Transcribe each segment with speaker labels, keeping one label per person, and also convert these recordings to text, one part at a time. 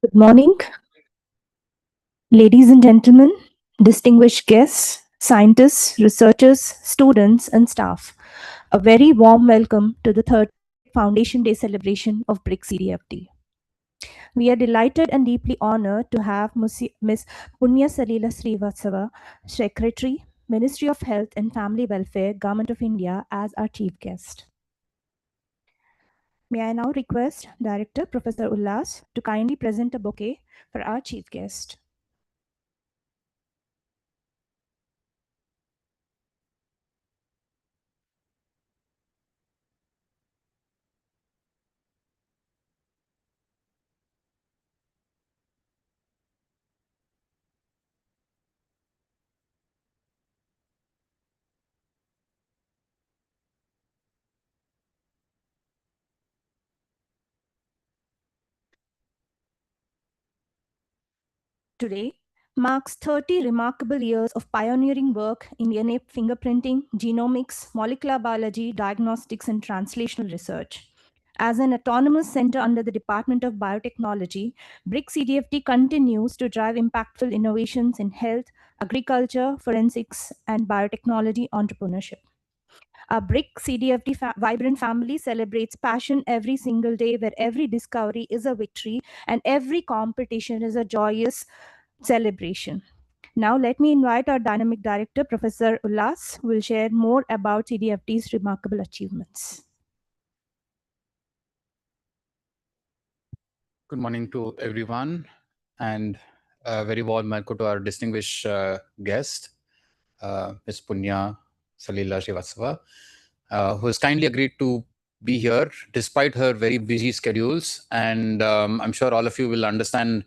Speaker 1: Good morning, ladies and gentlemen, distinguished guests, scientists, researchers, students, and staff. A very warm welcome to the third Foundation Day celebration of BRIC-CDFD. We are delighted and deeply honored to have Ms. Punya Salila Srivastava, Secretary, Ministry of Health and Family Welfare, Government of India, as our chief guest. May I now request Director Professor Ullas to kindly present a bouquet for our chief guest. Today marks 30 remarkable years of pioneering work in DNA fingerprinting, genomics, molecular biology, diagnostics, and translational research. As an autonomous center under the Department of Biotechnology, BRIC-CDFD continues to drive impactful innovations in health, agriculture, forensics, and biotechnology entrepreneurship. Our BRIC-CDFD vibrant family celebrates passion every single day, where every discovery is a victory and every competition is a joyous celebration. Now, let me invite our dynamic director, Professor Ullas, who will share more about CDFD's remarkable achievements.
Speaker 2: Good morning to everyone, and a very warm welcome to our distinguished guest, Ms. Punya Salila Srivastava, who has kindly agreed to be here despite her very busy schedules. And I'm sure all of you will understand,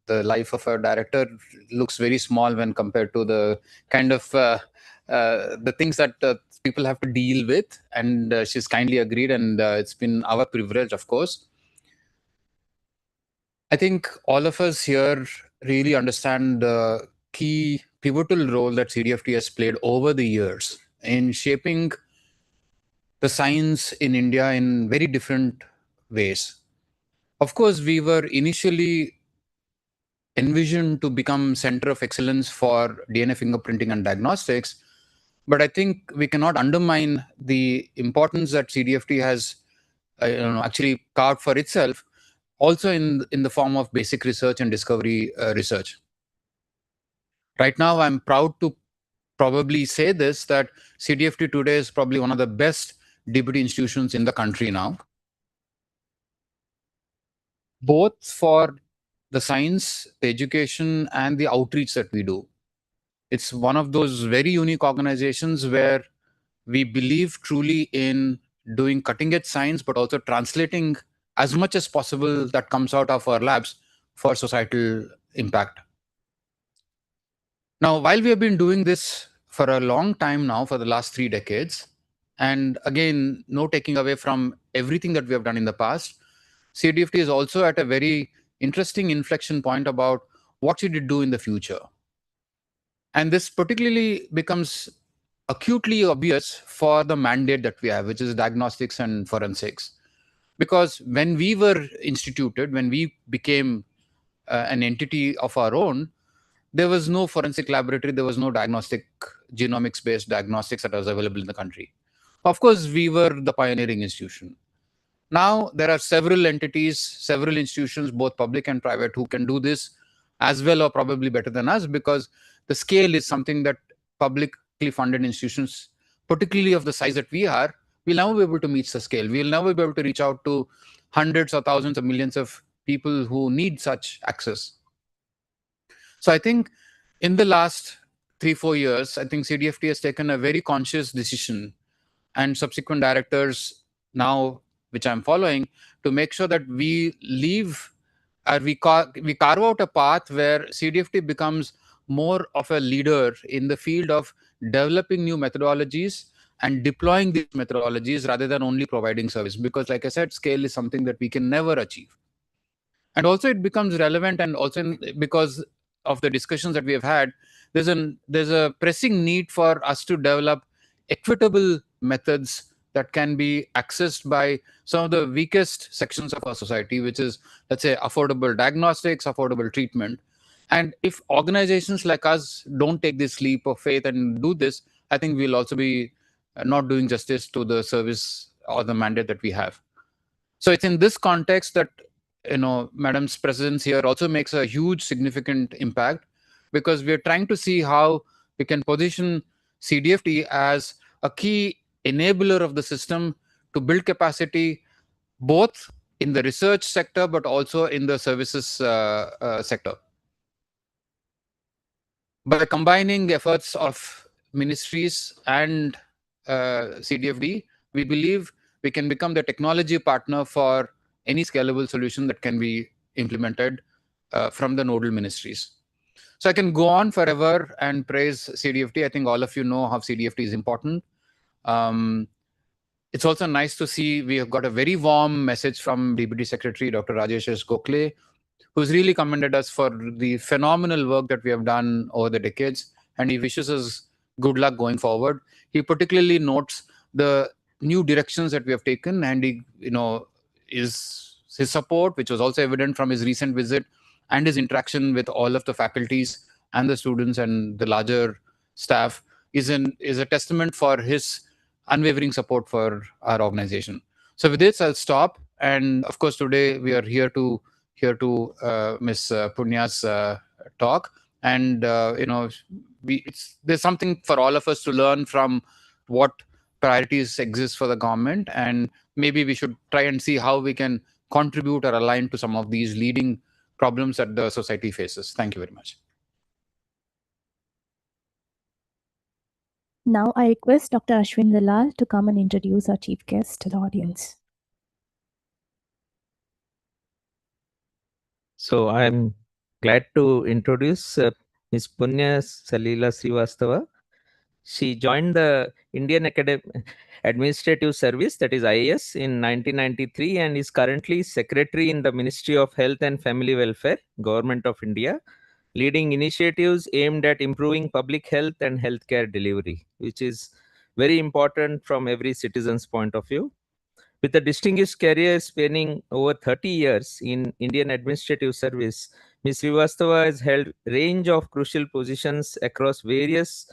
Speaker 2: the life of a director looks very small when compared to the kind of the things that people have to deal with. And she's kindly agreed, and it's been our privilege, of course. I think all of us here really understand the key pivotal role that CDFT has played over the years in shaping the science in India in very different ways. Of course, we were initially envisioned to become center of excellence for DNA fingerprinting and diagnostics, but I think we cannot undermine the importance that CDFT has actually carved for itself, also in the form of basic research and discovery research. Right now, I'm proud to probably say this, that CDFT today is probably one of the best DBT institutions in the country now, both for the science, the education, and the outreach that we do. It's one of those very unique organizations where we believe truly in doing cutting edge science, but also translating as much as possible that comes out of our labs for societal impact. Now, while we have been doing this for a long time now, for the last 3 decades, and again, no taking away from everything that we have done in the past, CDFT is also at a very interesting inflection point about what should it do in the future. And this particularly becomes acutely obvious for the mandate that we have, which is diagnostics and forensics. Because when we were instituted, when we became an entity of our own, there was no forensic laboratory, there was no diagnostic, genomics-based diagnostics that was available in the country. Of course, we were the pioneering institution. Now, there are several entities, several institutions, both public and private, who can do this as well or probably better than us, because the scale is something that publicly funded institutions, particularly of the size that we are, will never be able to meet the scale. We'll never be able to reach out to hundreds or thousands of millions of people who need such access. So I think in the last 3-4 years, I think CDFT has taken a very conscious decision, and subsequent directors now, which I'm following, to make sure that we leave we carve out a path where CDFD becomes more of a leader in the field of developing new methodologies and deploying these methodologies rather than only providing service. Because like I said, scale is something that we can never achieve. And also it becomes relevant, and also because of the discussions that we have had, there's a pressing need for us to develop equitable methods that can be accessed by some of the weakest sections of our society, which is, let's say, affordable diagnostics, affordable treatment. And if organizations like us don't take this leap of faith and do this, I think we'll also be not doing justice to the service or the mandate that we have. So it's in this context that, madam's presence here also makes a huge significant impact, because we're trying to see how we can position CDFT as a key enabler of the system to build capacity both in the research sector but also in the services sector. By combining efforts of ministries and CDFD, we believe we can become the technology partner for any scalable solution that can be implemented from the nodal ministries. So I can go on forever and praise CDFD. I think all of you know how CDFD is important. It's also nice to see we have got a very warm message from DBT Secretary Dr. Rajesh Gokhale, who's really commended us for the phenomenal work that we have done over the decades, and he wishes us good luck going forward. He particularly notes the new directions that we have taken, and he, is his support, which was also evident from his recent visit and his interaction with all of the faculties and the students and the larger staff, is a testament for his unwavering support for our organization. So with this, I'll stop. And of course, today we are here to Miss Punya's talk, and there's something for all of us to learn from what priorities exist for the government, and maybe we should try and see how we can contribute or align to some of these leading problems that the society faces. Thank you very much.
Speaker 1: Now I request Dr. Ashwin Dalal to come and introduce our chief guest to the audience.
Speaker 3: So I'm glad to introduce Ms. Punya Salila Srivastava. She joined the Indian Administrative Service, that is IAS, in 1993 and is currently Secretary in the Ministry of Health and Family Welfare, Government of India, leading initiatives aimed at improving public health and healthcare delivery, which is very important from every citizen's point of view. With a distinguished career spanning over 30 years in Indian Administrative Service, Ms. Srivastava has held a range of crucial positions across various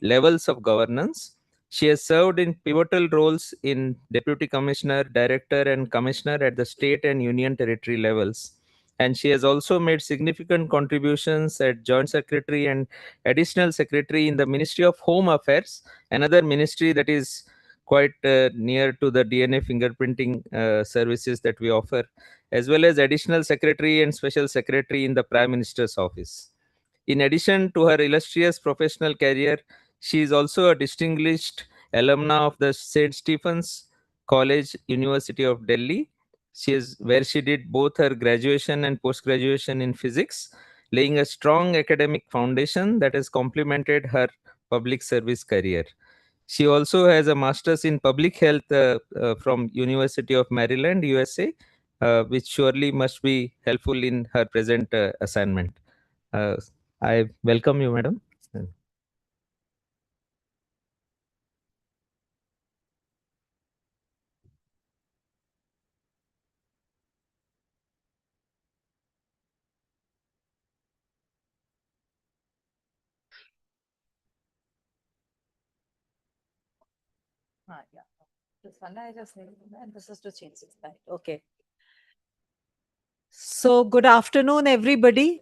Speaker 3: levels of governance. She has served in pivotal roles in Deputy Commissioner, Director, and Commissioner at the state and union territory levels. And she has also made significant contributions at Joint Secretary and Additional Secretary in the Ministry of Home Affairs, another ministry that is quite near to the DNA fingerprinting services that we offer, as well as Additional Secretary and Special Secretary in the Prime Minister's Office. In addition to her illustrious professional career, she is also a distinguished alumna of the St. Stephen's College, University of Delhi, where she did both her graduation and post-graduation in physics, laying a strong academic foundation that has complemented her public service career. She also has a master's in public health from University of Maryland, USA, which surely must be helpful in her present assignment. I welcome you, madam.
Speaker 4: Yeah. This one I just need, and this is to change this slide. Okay. So good afternoon, everybody.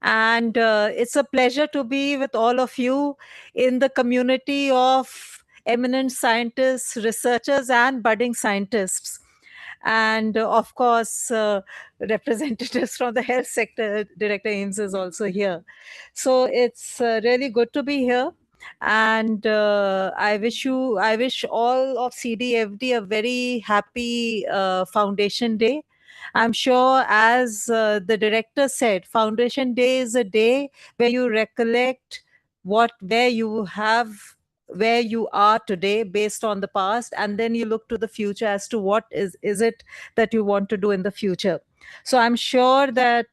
Speaker 4: And it's a pleasure to be with all of you in the community of eminent scientists, researchers, and budding scientists. And of course, representatives from the health sector. Director Ames is also here. So it's really good to be here. And I wish all of CDFD a very happy Foundation Day. I'm sure, as the director said, Foundation Day is a day where you recollect where you are today based on the past, and then you look to the future as to what is it that you want to do in the future. So I'm sure that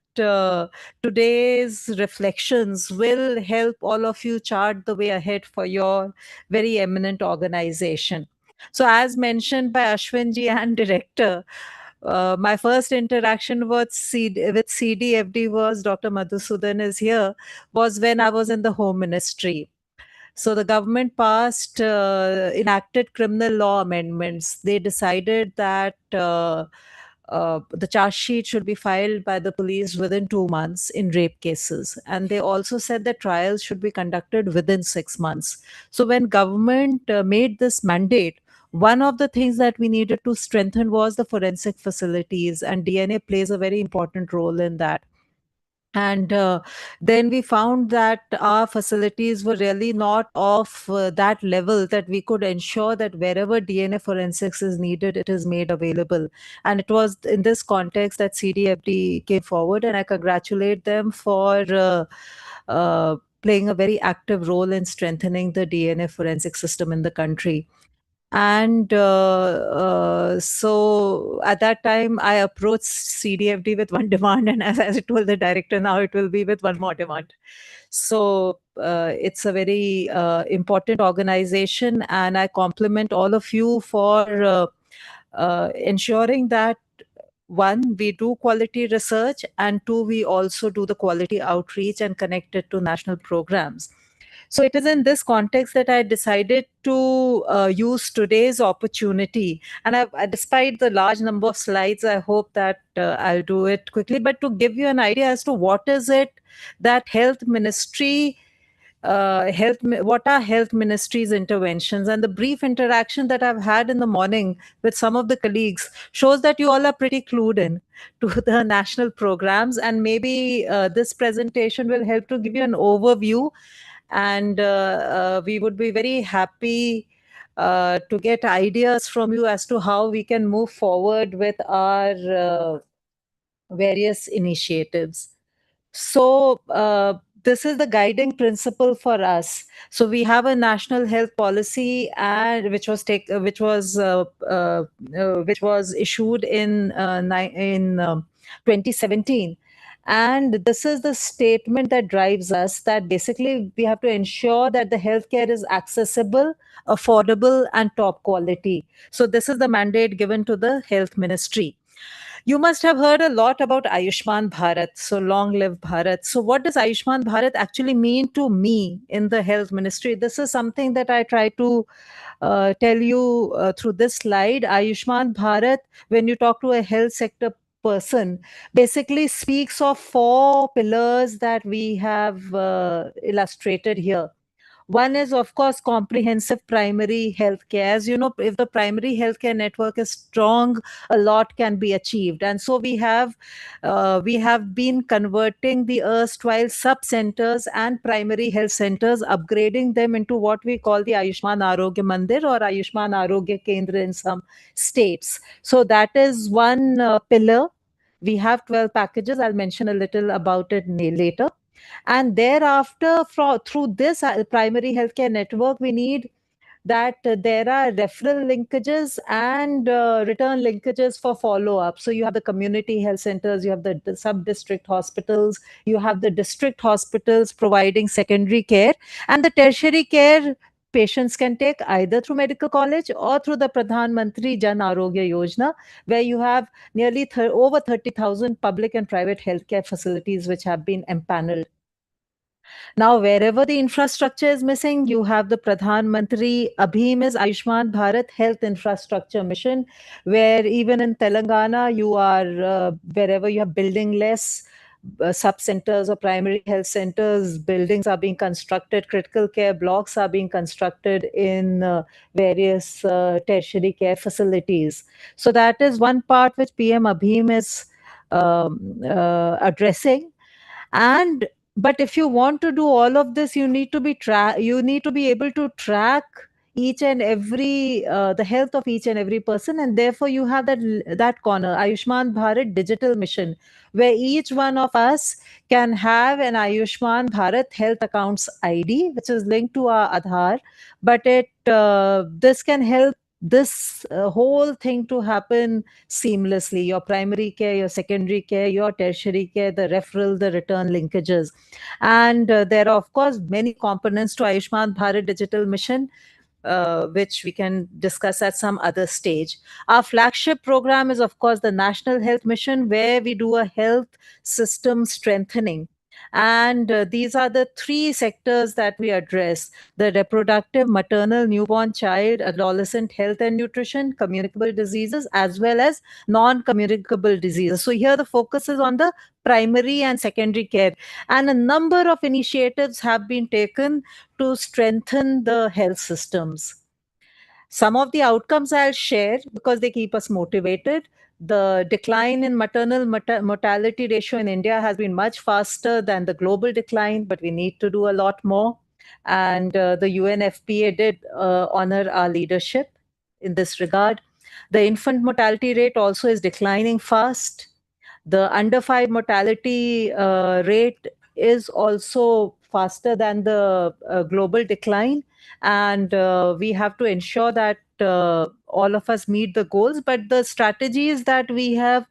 Speaker 4: today's reflections will help all of you chart the way ahead for your very eminent organization. So as mentioned by Ashwinji and director, my first interaction with CDFD was, Dr. Madhusudan is here, was when I was in the Home Ministry. So the government enacted criminal law amendments. They decided that the charge sheet should be filed by the police within 2 months in rape cases. And they also said that trials should be conducted within 6 months. So when government made this mandate, one of the things that we needed to strengthen was the forensic facilities, and DNA plays a very important role in that. And then we found that our facilities were really not of that level that we could ensure that wherever DNA forensics is needed, it is made available. And it was in this context that CDFD came forward, and I congratulate them for playing a very active role in strengthening the DNA forensic system in the country. And so at that time, I approached CDFD with one demand, and as I told the director, now it will be with one more demand. So it's a very important organization, and I compliment all of you for ensuring that, one, we do quality research, and two, we also do the quality outreach and connect it to national programs. So it is in this context that I decided to use today's opportunity. And despite the large number of slides, I hope that I'll do it quickly, but to give you an idea as to what is it that health ministry what are health ministry's interventions. And the brief interaction that I've had in the morning with some of the colleagues shows that you all are pretty clued in to the national programs, and maybe this presentation will help to give you an overview, and we would be very happy to get ideas from you as to how we can move forward with our various initiatives. So this is the guiding principle for us. So we have a national health policy, and which was issued in 2017. And this is the statement that drives us, that basically we have to ensure that the healthcare is accessible, affordable, and top quality. So this is the mandate given to the health ministry. You must have heard a lot about Ayushman Bharat. So long live Bharat. So what does Ayushman Bharat actually mean to me in the health ministry? This is something that I try to tell you through this slide. Ayushman Bharat, when you talk to a health sector person, basically speaks of 4 pillars that we have illustrated here. One is, of course, comprehensive primary health care. As you know, if the primary healthcare network is strong, a lot can be achieved. And so we have been converting the erstwhile sub-centers and primary health centers, upgrading them into what we call the Ayushman Arogya Mandir or Ayushman Arogya Kendra in some states. So that is one pillar. We have 12 packages. I'll mention a little about it later. And thereafter, through this primary healthcare network, we need that there are referral linkages and return linkages for follow-up. So you have the community health centers, you have the sub-district hospitals, you have the district hospitals providing secondary care, and the tertiary care patients can take either through medical college or through the Pradhan Mantri Jan Arogya Yojana, where you have nearly over 30,000 public and private healthcare facilities which have been empaneled. Now, wherever the infrastructure is missing, you have the Pradhan Mantri Abhim is Ayushman Bharat Health Infrastructure Mission, where even in Telangana, you are wherever you have building less sub-centers or primary health centers, buildings are being constructed, critical care blocks are being constructed in various tertiary care facilities. So that is one part which PM Abhim is addressing. But if you want to do all of this, you need to be able to track each and every the health of each and every person, and therefore you have that corner, Ayushman Bharat Digital Mission, where each one of us can have an Ayushman Bharat Health Accounts ID, which is linked to our Aadhaar, but this can help this whole thing to happen seamlessly. Your primary care, your secondary care, your tertiary care, the referral, the return linkages. And there are, of course, many components to Ayushman Bharat Digital Mission, which we can discuss at some other stage. Our flagship program is, of course, the National Health Mission, where we do a health system strengthening. And these are the three sectors that we address: the reproductive, maternal, newborn, child, adolescent health and nutrition, communicable diseases, as well as non-communicable diseases. So here the focus is on the primary and secondary care. And a number of initiatives have been taken to strengthen the health systems. Some of the outcomes I'll share because they keep us motivated. The decline in maternal mortality ratio in India has been much faster than the global decline, but we need to do a lot more. And the UNFPA did honor our leadership in this regard. The infant mortality rate also is declining fast. The under 5 mortality rate is also faster than the global decline. And we have to ensure that all of us meet the goals. But the strategies that we have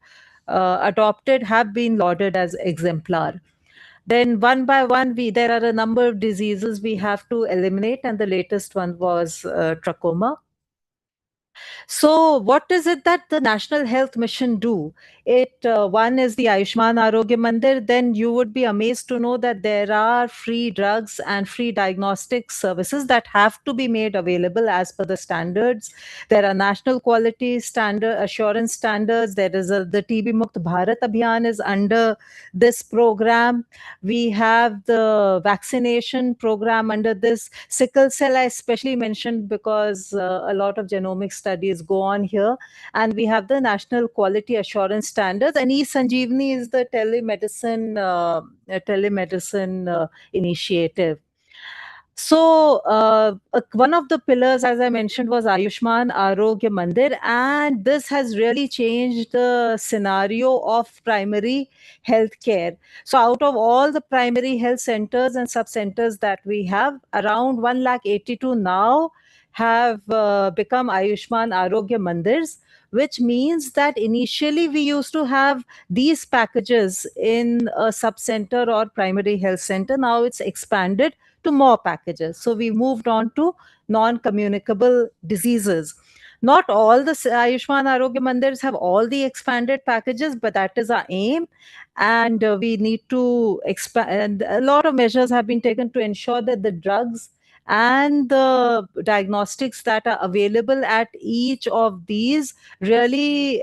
Speaker 4: adopted have been lauded as exemplar. Then one by one, there are a number of diseases we have to eliminate. And the latest one was trachoma. So what is it that the National Health Mission do? One is the Ayushman Arogya Mandir. Then you would be amazed to know that there are free drugs and free diagnostic services that have to be made available as per the standards. There are national quality standard assurance standards. There is the TB Mukt Bharat Abhiyan is under this program. We have the vaccination program under this. Sickle cell I especially mentioned because a lot of genomic studies go on here. And we have the national quality assurance standards. And e-Sanjeevani is the telemedicine initiative. So one of the pillars, as I mentioned, was Ayushman Arogya Mandir, and this has really changed the scenario of primary health care. So out of all the primary health centers and sub-centers that we have, around 182 now have become Ayushman Arogya Mandirs, which means that initially we used to have these packages in a sub-center or primary health center. Now it's expanded to more packages. So we moved on to non-communicable diseases. Not all the Ayushman Arogya Mandirs have all the expanded packages, but that is our aim. And we need to expand. A lot of measures have been taken to ensure that the drugs and the diagnostics that are available at each of these really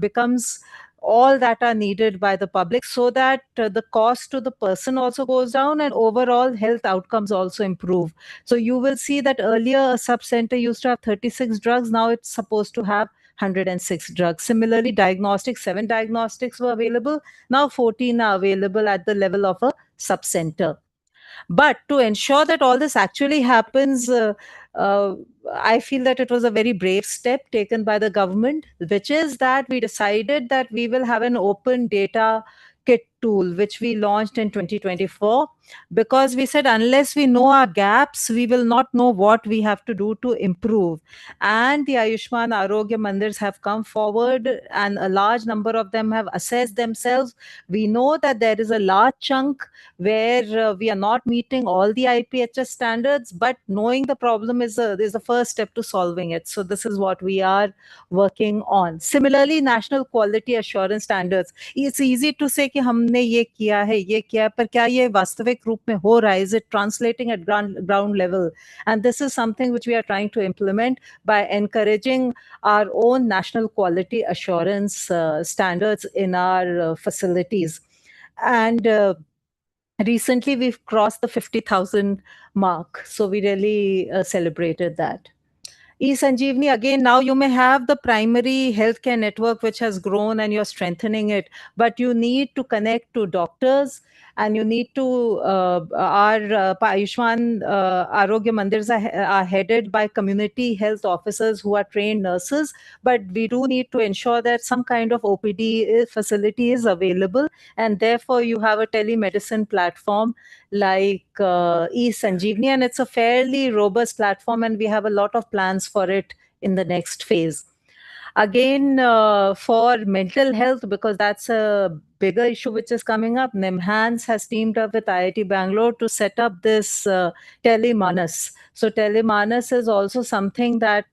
Speaker 4: becomes all that are needed by the public, so that the cost to the person also goes down and overall health outcomes also improve. So you will see that earlier a sub-center used to have 36 drugs. Now it's supposed to have 106 drugs. Similarly, diagnostics, 7 diagnostics were available. Now 14 are available at the level of a sub-center. But to ensure that all this actually happens, I feel that it was a very brave step taken by the government, which is that we decided that we will have an open data kit tool, which we launched in 2024, because we said unless we know our gaps, we will not know what we have to do to improve. And the Ayushman Arogya Mandirs have come forward, and a large number of them have assessed themselves. We know that there is a large chunk where we are not meeting all the IPHS standards, but knowing the problem is the first step to solving it. So this is what we are working on. Similarly, national quality assurance standards. It's easy to say कि हमने ये किया है, पर क्या ये वास्तविक रूप में हो रहा है? Is it translating at ground level? And this is something which we are trying to implement by encouraging our own national quality assurance standards in our facilities. And recently we've crossed the 50,000 mark. So we really celebrated that. eSanjeevani, again, now you may have the primary healthcare network which has grown and you're strengthening it, but you need to connect to doctors, and you need to, our Ayushman Arogya Mandirs are headed by community health officers who are trained nurses, but we do need to ensure that some kind of OPD facility is available, and therefore you have a telemedicine platform like eSanjeevani, and it's a fairly robust platform, and we have a lot of plans for it in the next phase. Again, for mental health, because that's a bigger issue which is coming up, NIMHANS has teamed up with IIT Bangalore to set up this Telemanas. So Telemanas is also something that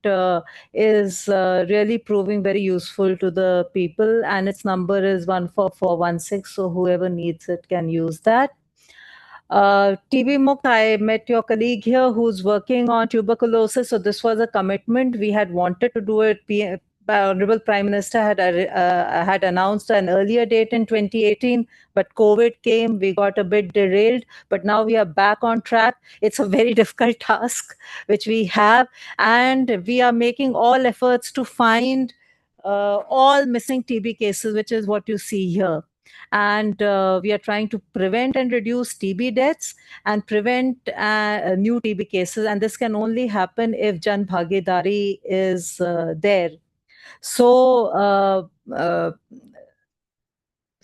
Speaker 4: is really proving very useful to the people, and its number is 14416. So whoever needs it can use that. TB Mukt, I met your colleague here who's working on tuberculosis. So this was a commitment. We had wanted to do it. Honorable Prime Minister had announced an earlier date in 2018, but COVID came. We got a bit derailed, but now we are back on track. It's a very difficult task which we have, and we are making all efforts to find all missing TB cases, which is what you see here. And we are trying to prevent and reduce TB deaths and prevent new TB cases. And this can only happen if Jan Bhagidari is there. So,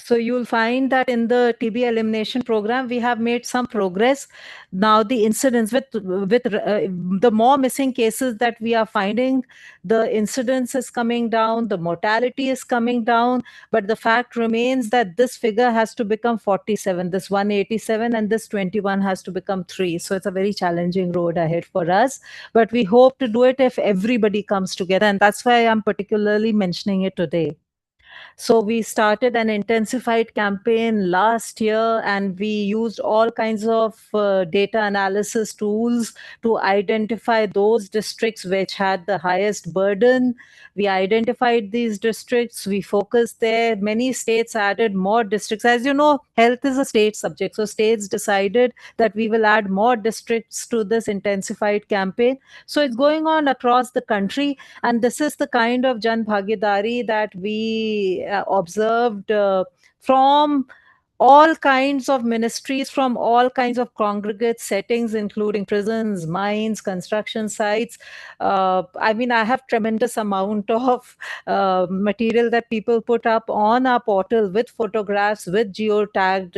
Speaker 4: so you'll find that in the TB elimination program, we have made some progress. Now the incidence with the more missing cases that we are finding, the incidence is coming down, the mortality is coming down, but the fact remains that this figure has to become 47, this 187, and this 21 has to become 3. So it's a very challenging road ahead for us, but we hope to do it if everybody comes together, and that's why I'm particularly mentioning it today. So we started an intensified campaign last year, and we used all kinds of data analysis tools to identify those districts which had the highest burden. We identified these districts, we focused there. Many states added more districts. As you know, health is a state subject. So states decided that we will add more districts to this intensified campaign. So it's going on across the country. And this is the kind of Jan Bhagidari that we observed from all kinds of ministries, from all kinds of congregate settings, including prisons, mines, construction sites. I mean, I have tremendous amount of material that people put up on our portal with photographs, with geotagged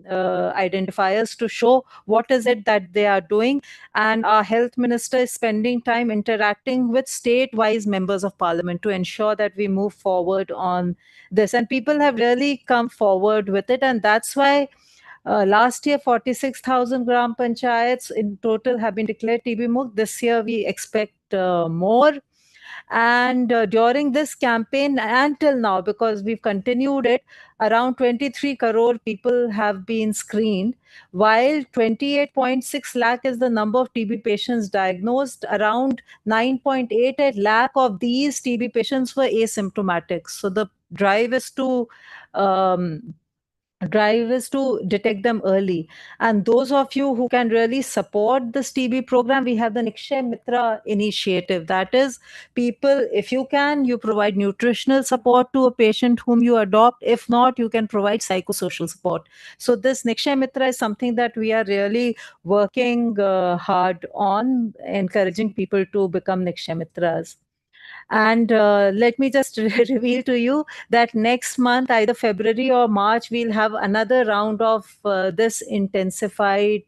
Speaker 4: identifiers to show what is it that they are doing. And our health minister is spending time interacting with state-wise members of parliament to ensure that we move forward on this. And people have really come forward with it. And that's why last year, 46,000 gram panchayats in total have been declared TB Mukt. This year, we expect more. And during this campaign until now, because we've continued it, around 23 crore people have been screened, while 28.6 lakh is the number of TB patients diagnosed. Around 9.88 lakh of these TB patients were asymptomatic. So the drive is to detect them early. And those of you who can really support this TB program, we have the Nikshay Mitra initiative. That is, people, if you can, you provide nutritional support to a patient whom you adopt. If not, you can provide psychosocial support. So this Nikshay Mitra is something that we are really working hard on, encouraging people to become Nikshay Mitras. And let me just reveal to you that next month, either February or March, we'll have another round of this intensified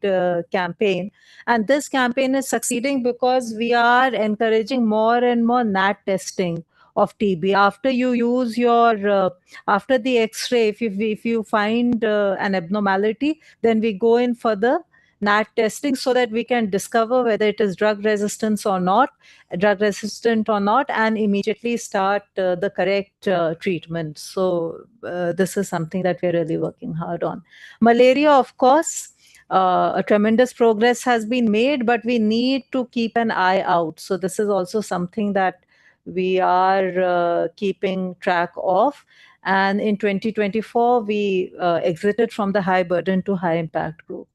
Speaker 4: campaign. And this campaign is succeeding because we are encouraging more and more NAT testing of TB. After you use your, after the X-ray, if you find an abnormality, then we go in for the NAT testing so that we can discover whether it is drug resistant or not, and immediately start the correct treatment. So this is something that we're really working hard on. Malaria, of course, a tremendous progress has been made, but we need to keep an eye out. So this is also something that we are keeping track of. And in 2024, we exited from the high burden to high impact group.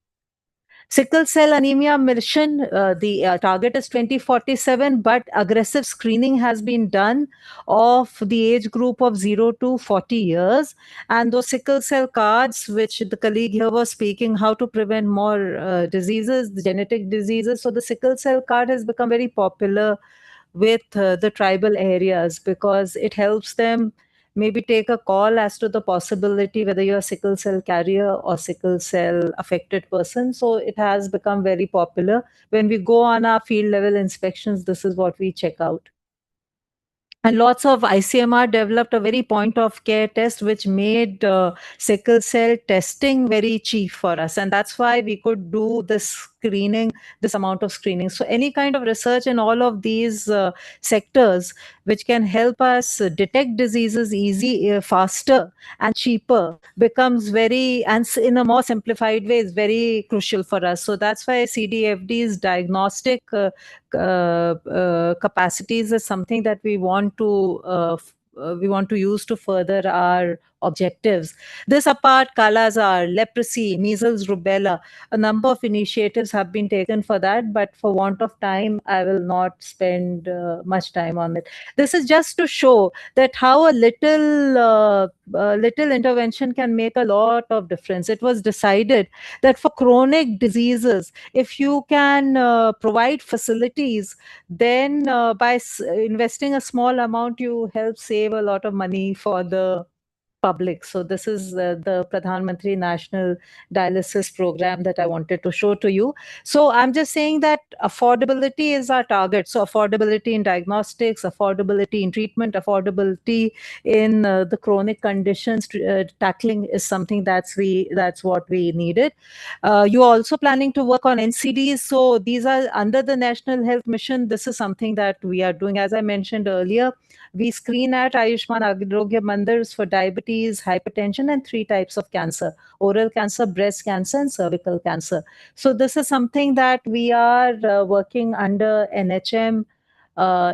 Speaker 4: Sickle cell anemia mission, the target is 2047, but aggressive screening has been done of the age group of 0 to 40 years. And those sickle cell cards, which the colleague here was speaking, how to prevent more diseases, genetic diseases. So the sickle cell card has become very popular with the tribal areas because it helps them maybe take a call as to the possibility whether you're a sickle cell carrier or sickle cell affected person. So it has become very popular. When we go on our field level inspections, this is what we check out. And lots of ICMR developed a very point of care test, which made sickle cell testing very cheap for us. And that's why we could do this screening, this amount of screening. So any kind of research in all of these sectors, which can help us detect diseases faster and cheaper, becomes very, and in a more simplified way, is very crucial for us. So that's why CDFD's diagnostic capacities is something that we want to use to further our objectives. This apart, Kala-Azar, leprosy, measles, rubella, a number of initiatives have been taken for that, but for want of time, I will not spend much time on it. This is just to show that how a little intervention can make a lot of difference. It was decided that for chronic diseases, if you can provide facilities, then by investing a small amount, you help save a lot of money for the public. So this is the Pradhan Mantri National Dialysis Program that I wanted to show to you. So I'm just saying that affordability is our target. So affordability in diagnostics, affordability in treatment, affordability in the chronic conditions tackling is something that's what we needed. You're also planning to work on NCDs. So these are under the National Health Mission. This is something that we are doing. As I mentioned earlier, we screen at Ayushman Arogya Mandirs for diabetes, hypertension, and 3 types of cancer: oral cancer, breast cancer, and cervical cancer. So this is something that we are working under NHM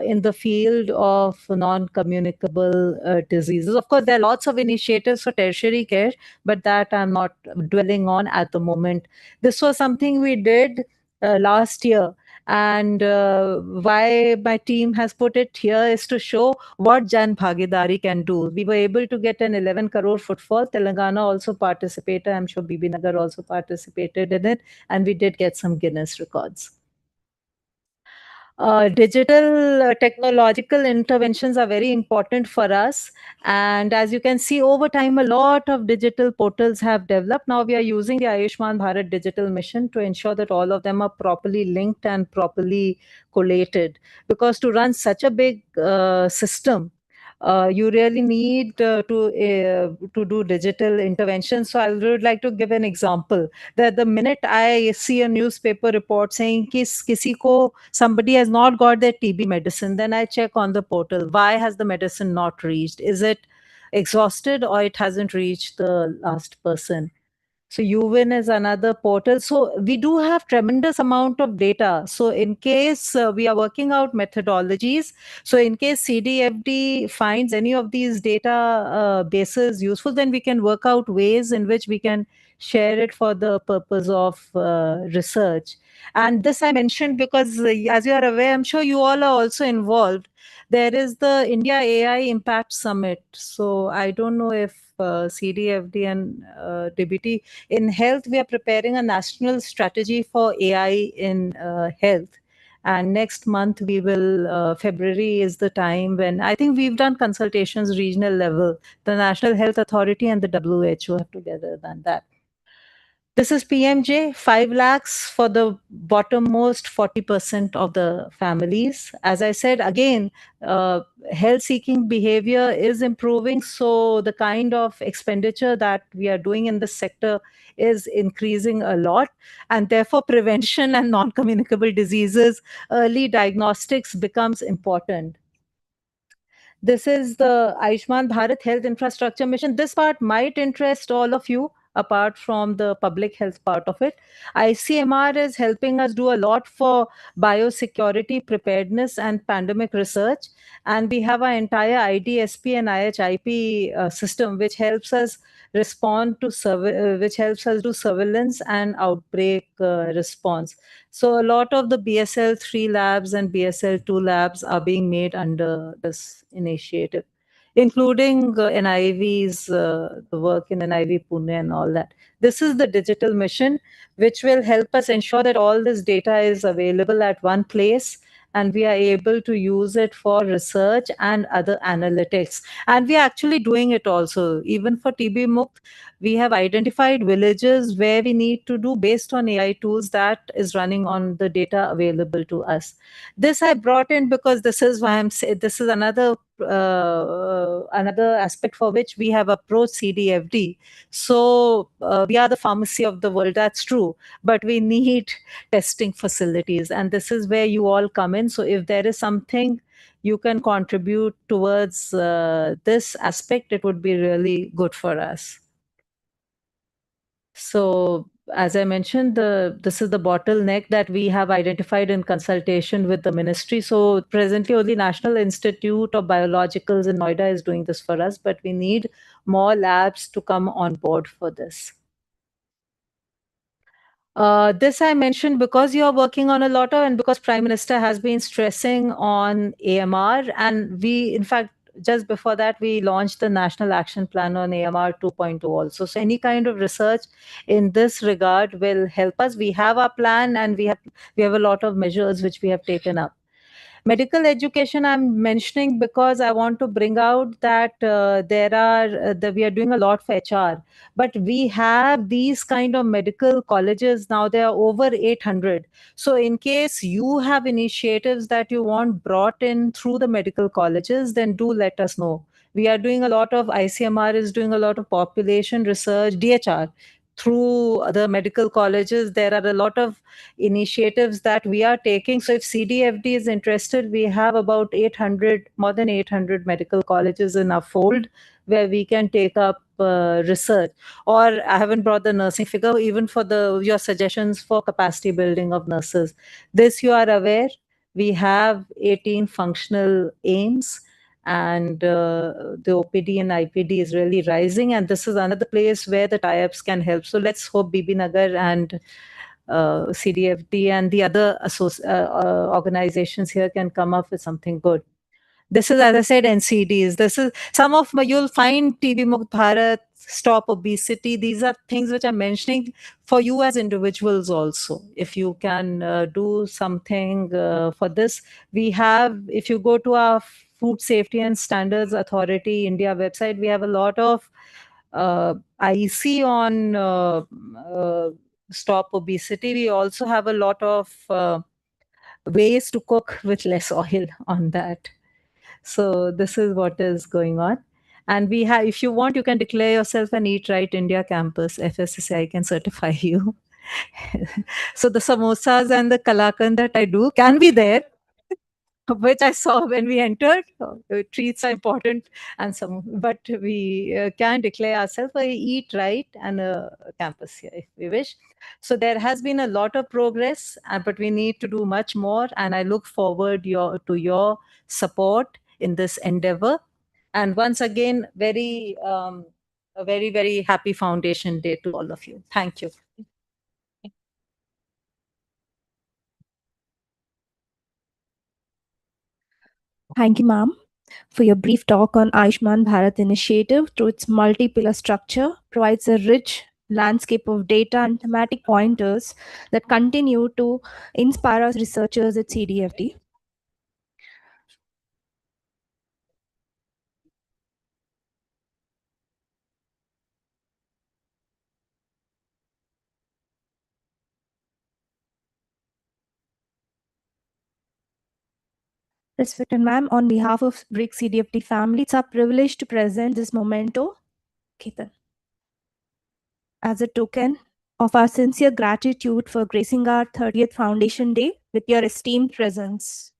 Speaker 4: in the field of non-communicable diseases. Of course, there are lots of initiatives for tertiary care, but that I'm not dwelling on at the moment. This was something we did last year. And why my team has put it here is to show what Jan Bhagidari can do. We were able to get an 11 crore footfall. Telangana also participated. I'm sure Bibi Nagar also participated in it. And we did get some Guinness records. Digital technological interventions are very important for us. And as you can see, over time, a lot of digital portals have developed. Now we are using the Ayushman Bharat Digital Mission to ensure that all of them are properly linked and properly collated. Because to run such a big system, you really need to do digital intervention. So I would like to give an example that the minute I see a newspaper report saying somebody has not got their TB medicine, then I check on the portal. Why has the medicine not reached? Is it exhausted or it hasn't reached the last person? So UWIN is another portal. So we do have tremendous amount of data. So in case we are working out methodologies, so in case CDFD finds any of these data bases useful, then we can work out ways in which we can share it for the purpose of research. And this I mentioned because as you are aware, I'm sure you all are also involved. There is the India AI Impact Summit. So I don't know if CDFD and DBT in health, we are preparing a national strategy for AI in health. And next month, February is the time when I think we've done consultations regional level. The National Health Authority and the WHO have together done that. This is PMJ, 5 lakhs for the bottommost 40% of the families. As I said, again, health-seeking behavior is improving. So the kind of expenditure that we are doing in this sector is increasing a lot. And therefore, prevention and non-communicable diseases, early diagnostics becomes important. This is the Ayushman Bharat Health Infrastructure Mission. This part might interest all of you. apart from the public health part of it. ICMR is helping us do a lot for biosecurity preparedness and pandemic research. And we have our entire IDSP and IHIP system, which helps us respond to which helps us do surveillance and outbreak response. So a lot of the BSL 3 labs and BSL 2 labs are being made under this initiative, including NIV's the work in NIV Pune and all that. This is the digital mission, which will help us ensure that all this data is available at one place, and we are able to use it for research and other analytics. And we are actually doing it also. Even for TB Mukt, we have identified villages where we need to do based on AI tools that is running on the data available to us. This I brought in because this is why I'm saying this is another aspect for which we have approached CDFD. So we are the pharmacy of the world, that's true, but we need testing facilities, and this is where you all come in. So if there is something you can contribute towards this aspect, it would be really good for us. So as I mentioned, this is the bottleneck that we have identified in consultation with the ministry. So presently only National Institute of Biologicals in Noida is doing this for us, but we need more labs to come on board for this. This I mentioned because you are working on a lot of, and because Prime Minister has been stressing on AMR, and we, in fact, just before that, we launched the National Action Plan on AMR 2.0 also. So any kind of research in this regard will help us. We have our plan, and we have a lot of measures which we have taken up. Medical education I'm mentioning because I want to bring out that we are doing a lot for HR, but we have these kind of medical colleges now. There are over 800. So in case you have initiatives that you want brought in through the medical colleges, then do let us know. We are doing a lot of, ICMR is doing a lot of population research, DHR, through the medical colleges. There are a lot of initiatives that we are taking. So if CDFD is interested, we have about 800, more than 800 medical colleges in our fold where we can take up research. Or I haven't brought the nursing figure, even for your suggestions for capacity building of nurses. This you are aware, we have 18 functional aims, and the OPD and IPD is really rising, and this is another place where the tie-ups can help. So let's hope Bibi Nagar and CDFD and the other organizations here can come up with something good. This is, as I said, NCDs. This is some of you'll find TB Mukt Bharat, Stop Obesity. These are things which I'm mentioning for you as individuals also. If you can do something for this, we have, if you go to our Food Safety and Standards Authority India website, we have a lot of IC on Stop Obesity. We also have a lot of ways to cook with less oil on that. So this is what is going on. And we have, if you want, you can declare yourself an Eat Right India campus. FSSAI can certify you. So the samosas and the kalakan that I do can be there, which I saw when we entered. Treats are important, and but we can declare ourselves a Eat Right and a campus here if we wish. So there has been a lot of progress, but we need to do much more. And I look forward to your support in this endeavor. And once again, a very, very happy Foundation Day to all of you. Thank you.
Speaker 1: Thank you, ma'am, for your brief talk on Ayushman Bharat initiative. Through its multi-pillar structure, provides a rich landscape of data and thematic pointers that continue to inspire us researchers at CDFD. Respected ma'am, on behalf of BRIC-CDFD family, it's our privilege to present this memento, Ketan, as a token of our sincere gratitude for gracing our 30th Foundation Day with your esteemed presence.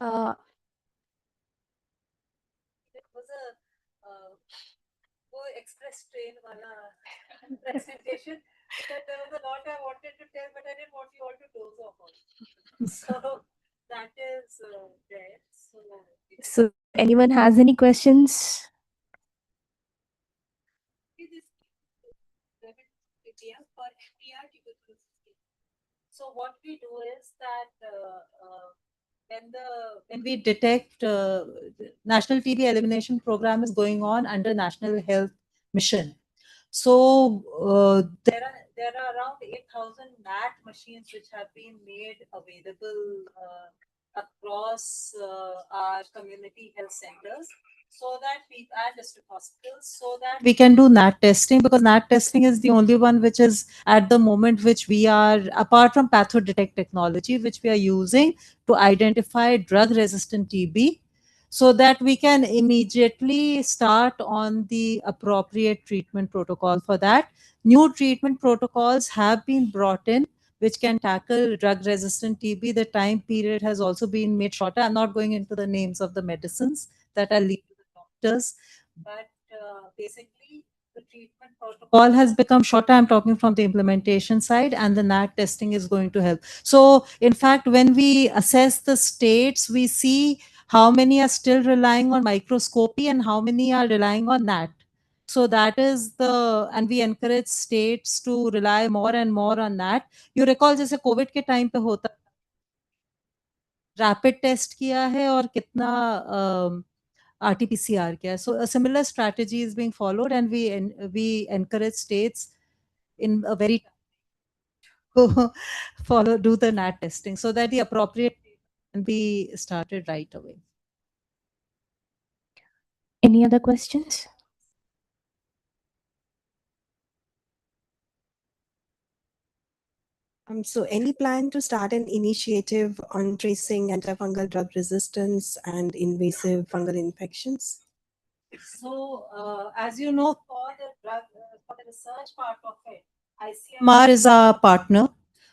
Speaker 4: It was a go express train wala presentation. That there was a lot I wanted to tell, but I didn't want you all to doze off also. So that is there.
Speaker 1: So, anyone has any questions?
Speaker 4: So what we do is that when we detect National TB Elimination Program is going on under National Health Mission. So there are around 8,000 NAT machines which have been made available across our community health centers, so that we and district hospitals, so that we can do NAT testing, because NAT testing is the only one which is at the moment which we are, apart from pathodetect technology, which we are using to identify drug-resistant TB, so that we can immediately start on the appropriate treatment protocol for that. New treatment protocols have been brought in which can tackle drug-resistant TB. The time period has also been made shorter. I'm not going into the names of the medicines that are linked to the doctors, but basically the treatment protocol has become shorter. I'm talking from the implementation side, and the NAT testing is going to help. So in fact, when we assess the states, we see how many are still relying on microscopy and how many are relying on NAT. So that is and we encourage states to rely more and more on that. You recall जैसे Covid के time पे होता rapid test किया है और कितना RT-PCR किया है. So a similar strategy is being followed, and we encourage states in a very do the NAT testing so that the appropriate can be started right away.
Speaker 1: Any other questions?
Speaker 5: So any plan to start an initiative on tracing antifungal drug resistance and invasive fungal infections?
Speaker 4: So, as you know, for the research part of it, ICMR is our partner,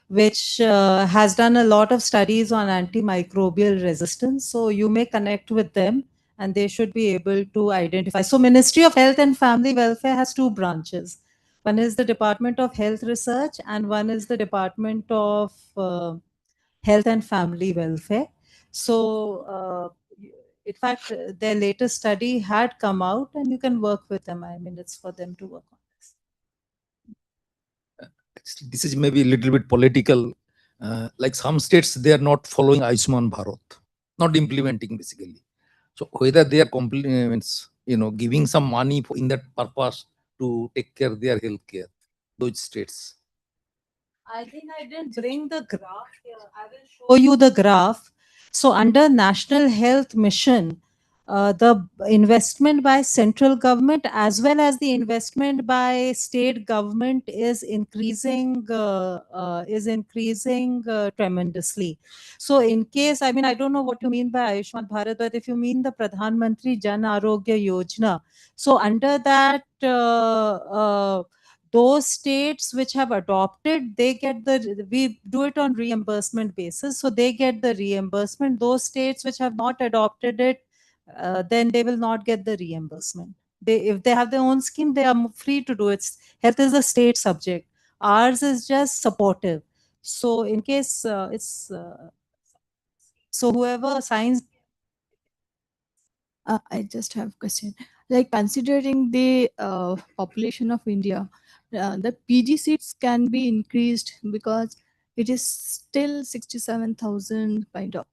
Speaker 4: which has done a lot of studies on antimicrobial resistance. So you may connect with them, and they should be able to identify. So Ministry of Health and Family Welfare has two branches. One is the Department of Health Research, and one is the Department of Health and Family Welfare. So, in fact, their latest study had come out, and you can work with them. I mean, it's for them to work on this.
Speaker 6: This is maybe a little bit political. Like some states, they are not following Ayushman Bharat, not implementing basically. So whether they are giving some money in that purpose to take care of their health care, those states.
Speaker 4: I think I didn't bring the graph here. I will show you the graph. So under National Health Mission, the investment by central government as well as the investment by state government is increasing tremendously. So in case, I mean, I don't know what you mean by Ayushman Bharat, but if you mean the Pradhan Mantri Jan Arogya Yojana, so under that, those states which have adopted, they get we do it on reimbursement basis, so they get the reimbursement. Those states which have not adopted it, then they will not get the reimbursement. If they have their own scheme, they are free to do it. Health is a state subject. Ours is just supportive. So in case so whoever signs.
Speaker 7: I just have a question. Like considering the population of India, the PG seats can be increased because it is still 67,000 kind of.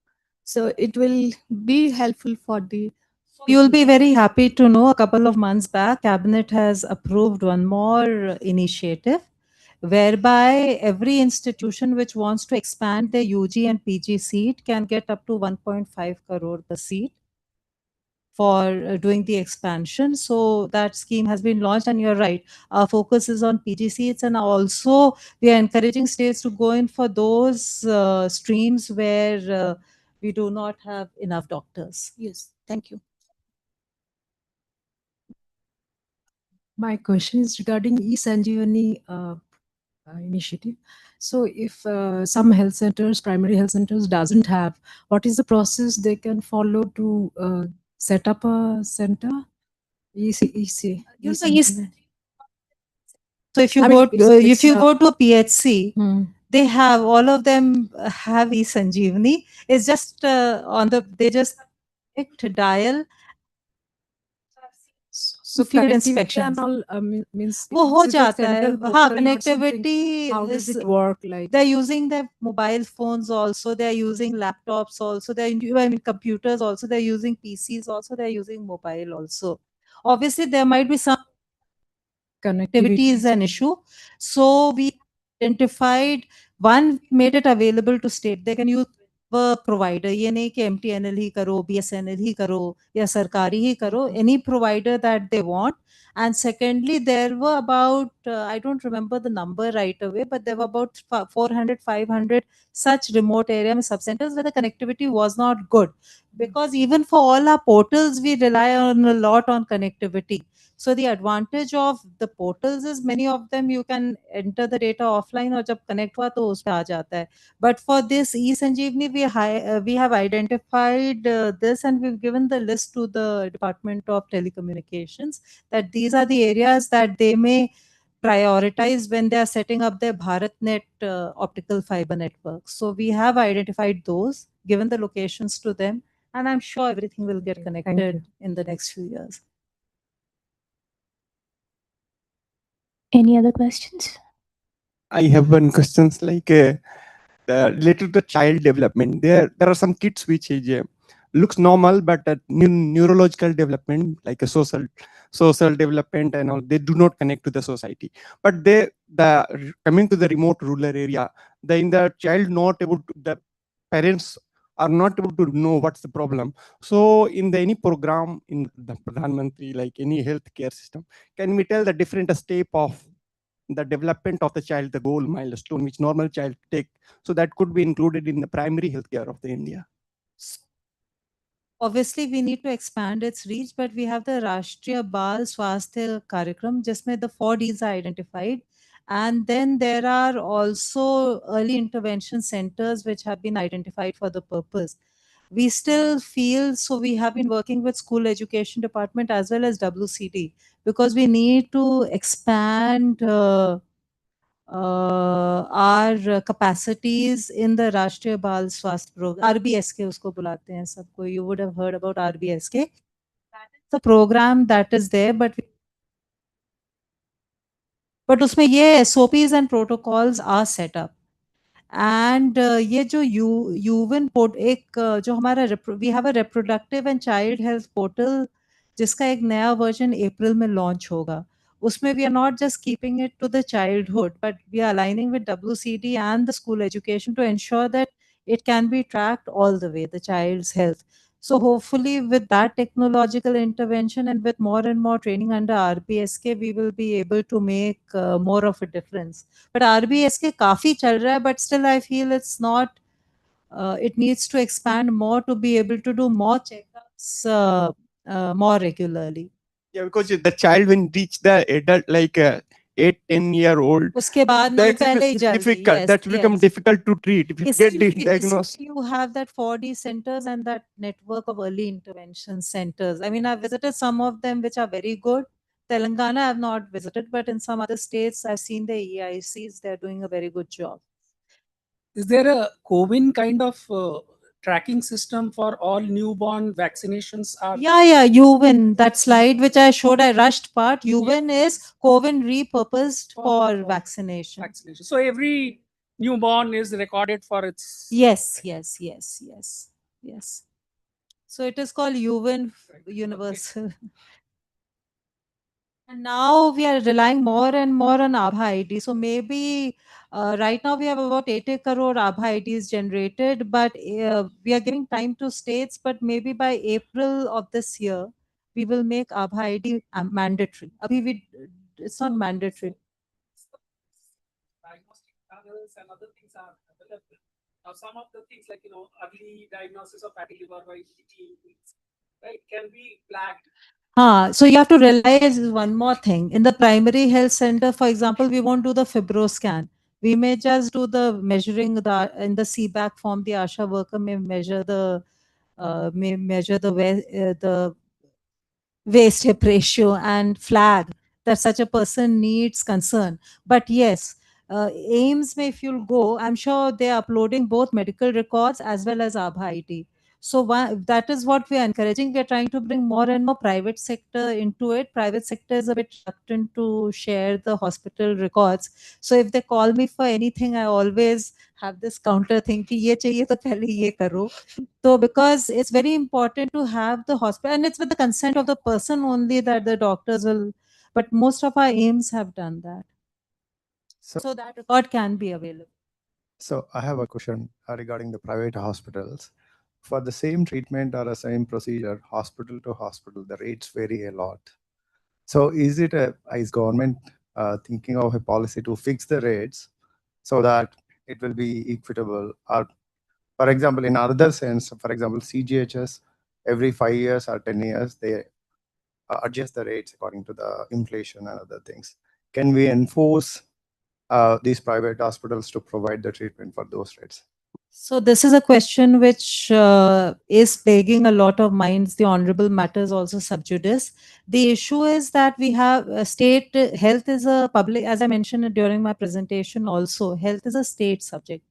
Speaker 7: So it will be helpful for the.
Speaker 4: You'll be very happy to know a couple of months back, Cabinet has approved one more initiative whereby every institution which wants to expand their UG and PG seat can get up to 1.5 crore per seat for doing the expansion. So that scheme has been launched, and you're right. Our focus is on PG seats, and also we are encouraging states to go in for those streams where we do not have enough doctors.
Speaker 7: Yes, thank you.
Speaker 8: My question is regarding e-Sanjeevani initiative. So if some health centers, primary health centers doesn't have, what is the process they can follow to set up a center? EC.
Speaker 4: So if you
Speaker 8: I
Speaker 4: go,
Speaker 8: mean,
Speaker 4: if you go to a PHC, they have, all of them have e-Sanjeevani. It's just on the, they just dial.
Speaker 8: So
Speaker 4: field
Speaker 8: connectivity
Speaker 4: inspection
Speaker 8: and all means
Speaker 4: वो हो
Speaker 8: it's a
Speaker 4: जाता है
Speaker 8: central
Speaker 4: हाँ
Speaker 8: portal or something.
Speaker 4: connectivity
Speaker 8: How does
Speaker 4: is,
Speaker 8: it work? Like
Speaker 4: they're using their mobile phones also, they're using laptops also, I mean computers also, they're using PCs also, they're using mobile also. Obviously there might be some connectivity is an issue, so we identified one, made it available to state, they can use a provider, ये नहीं कि MTNL ही करो, BSNL ही करो या सरकारी ही करो, any provider that they want. And secondly, there were about, I don't remember the number right away, but there were about 400, 500 such remote area sub-centers where the connectivity was not good. Because even for all our portals, we rely on a lot on connectivity. So the advantage of the portals is many of them you can enter the data offline और जब connect हुआ तो उस पे आ जाता है. But for this e-Sanjeevani, we have identified this and we've given the list to the Department of Telecommunications that these are the areas that they may prioritize when they are setting up their BharatNet optical fiber network. So we have identified those, given the locations to them, and I'm sure everything will get connected in the next few years.
Speaker 1: Any other questions?
Speaker 9: I have one questions like related to child development. There are some kids which is looks normal, but neurological development, like a social development and all, they do not connect to the society. But coming to the remote rural area, the child not able to, the parents are not able to know what's the problem. So in any program in the Pradhan Mantri, like any healthcare system, can we tell the different step of the development of the child, the goal milestone which normal child take, so that could be included in the primary healthcare of the India?
Speaker 4: Obviously, we need to expand its reach, but we have the Rashtriya Bal Swasthya Karyakram, जिसमें the 4 Ds are identified. And then there are also early intervention centers which have been identified for the purpose. We still feel, so we have been working with school education department as well as WCD, because we need to expand our capacities in the Rashtriya Bal Swasthya Program, RBSK उसको बुलाते हैं सबको. You would have heard about RBSK. That is the program that is there, but उसमें ये SOPs and protocols are set up. And ये जो UVIN port एक जो हमारा we have a reproductive and child health portal जिसका एक नया version April में launch होगा. उसमें we are not just keeping it to the childhood, but we are aligning with WCD and the school education to ensure that it can be tracked all the way, the child's health. So hopefully with that technological intervention and with more and more training under RBSK, we will be able to make more of a difference. But RBSK काफी चल रहा है, but still I feel it's not, it needs to expand more to be able to do more checkups more regularly.
Speaker 9: Yeah, because the child when reach the adult, like 8-10-year-old,
Speaker 4: उसके बाद ना
Speaker 9: that
Speaker 4: पहले ही
Speaker 9: is
Speaker 4: जल्दी,
Speaker 9: difficult.
Speaker 4: yes,
Speaker 9: that become
Speaker 4: yes.
Speaker 9: difficult to treat if you get diagnosed.
Speaker 4: You have that 4D centers and that network of early intervention centers. I mean, I've visited some of them which are very good. Telangana I've not visited, but in some other states I've seen the EICs, they're doing a very good job.
Speaker 10: Is there a CoWIN kind of tracking system for all newborn vaccinations?
Speaker 4: Yeah, UWIN, that slide which I showed, I rushed part. UWIN is CoWIN repurposed for vaccination.
Speaker 10: So every newborn is recorded for its...
Speaker 4: Yes. So it is called UWIN Universal. And now we are relying more and more on Abha ID. So maybe right now we have about 80 crore Abha IDs generated, but we are giving time to states, but maybe by April of this year, we will make Abha ID mandatory. It's not mandatory.
Speaker 10: Diagnostic panels and other things are available. Now some of the things like, early diagnosis of fatty liver by 18 weeks, right, can be flagged.
Speaker 4: So you have to realize one more thing. In the primary health center, for example, we won't do the fibro scan. We may just do the measuring in the CBAC form. The ASHA worker may measure the the waist hip ratio and flag that such a person needs concern. But yes, AIMS may, if you'll go, I'm sure they're uploading both medical records as well as Abha ID. So that is what we are encouraging. We are trying to bring more and more private sector into it. Private sector is a bit reluctant to share the hospital records. So if they call me for anything, I always have this counter thing ki ye chahiye to pehle ye karo. So because it's very important to have the hospital, and it's with the consent of the person only that the doctors will, but most of our AIMS have done that. So that record can be available.
Speaker 11: So I have a question regarding the private hospitals. For the same treatment or the same procedure, hospital to hospital, the rates vary a lot. So is government thinking of a policy to fix the rates so that it will be equitable? Or, for example, in other sense, for example, CGHS, every 5 years or 10 years, they adjust the rates according to the inflation and other things. Can we enforce these private hospitals to provide the treatment for those rates?
Speaker 4: So this is a question which is plaguing a lot of minds. The honorable matter is also sub judice. The issue is that we have state health is a public, as I mentioned during my presentation also, health is a state subject.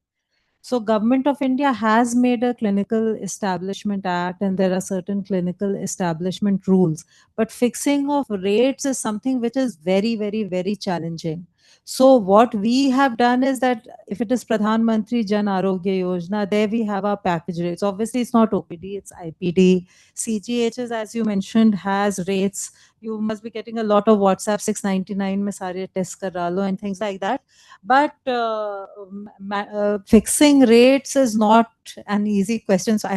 Speaker 4: So Government of India has made a Clinical Establishment Act and there are certain clinical establishment rules. But fixing of rates is something which is very, very, very challenging. So what we have done is that if it is Pradhan Mantri Jan Arogya Yojana, there we have our package rates. Obviously, it's not OPD, it's IPD. CGHS, as you mentioned, has rates. You must be getting a lot of WhatsApp 699 mein sare test kar lo and things like that. But fixing rates is not an easy question. So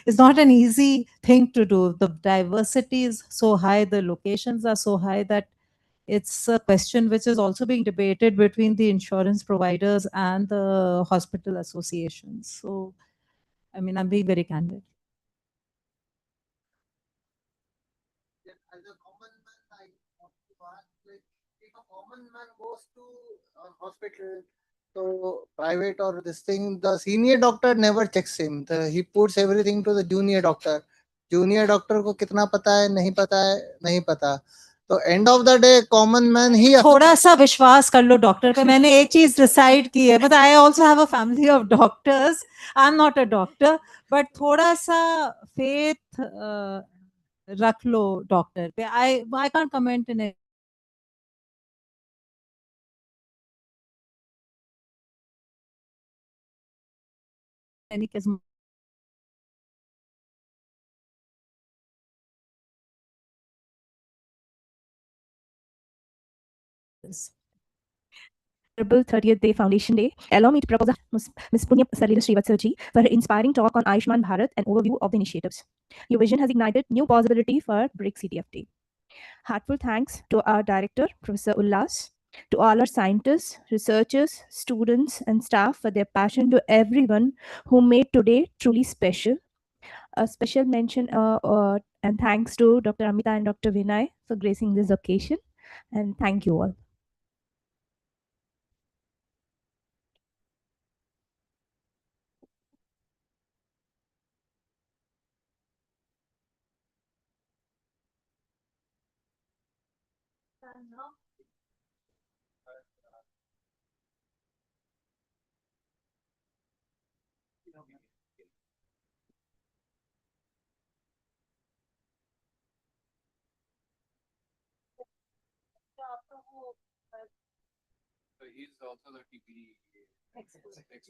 Speaker 4: it's not an easy thing to do. The diversity is so high, the locations are so high that it's a question which is also being debated between the insurance providers and the hospital associations. So, I mean, I'm being very candid.
Speaker 12: As a common man, I want to ask, like, if a common man goes to a hospital, so private or this thing, the senior doctor never checks him. He puts everything to the junior doctor. Junior doctor को कितना पता है नहीं पता है नहीं पता. तो end of the day common man ही
Speaker 4: थोड़ा सा विश्वास कर लो डॉक्टर पे. मैंने एक चीज डिसाइड की है, but I also have a family of doctors. I am not a doctor, but थोड़ा सा फेथ रख लो डॉक्टर पे. I can't comment in any case.
Speaker 1: Honorable 30th Day Foundation Day, allow me to propose Ms. Punya Srivastava for her inspiring talk on Ayushman Bharat and overview of the initiatives. Your vision has ignited new possibility for BRIC-CDFD. Heartfelt thanks to our director, Professor Ullas, to all our scientists, researchers, students, and staff for their passion, to everyone who made today truly special. A special mention and thanks to Dr. Amita and Dr. Vinay for gracing this occasion. And thank you all.
Speaker 2: So he's also the TPD expert.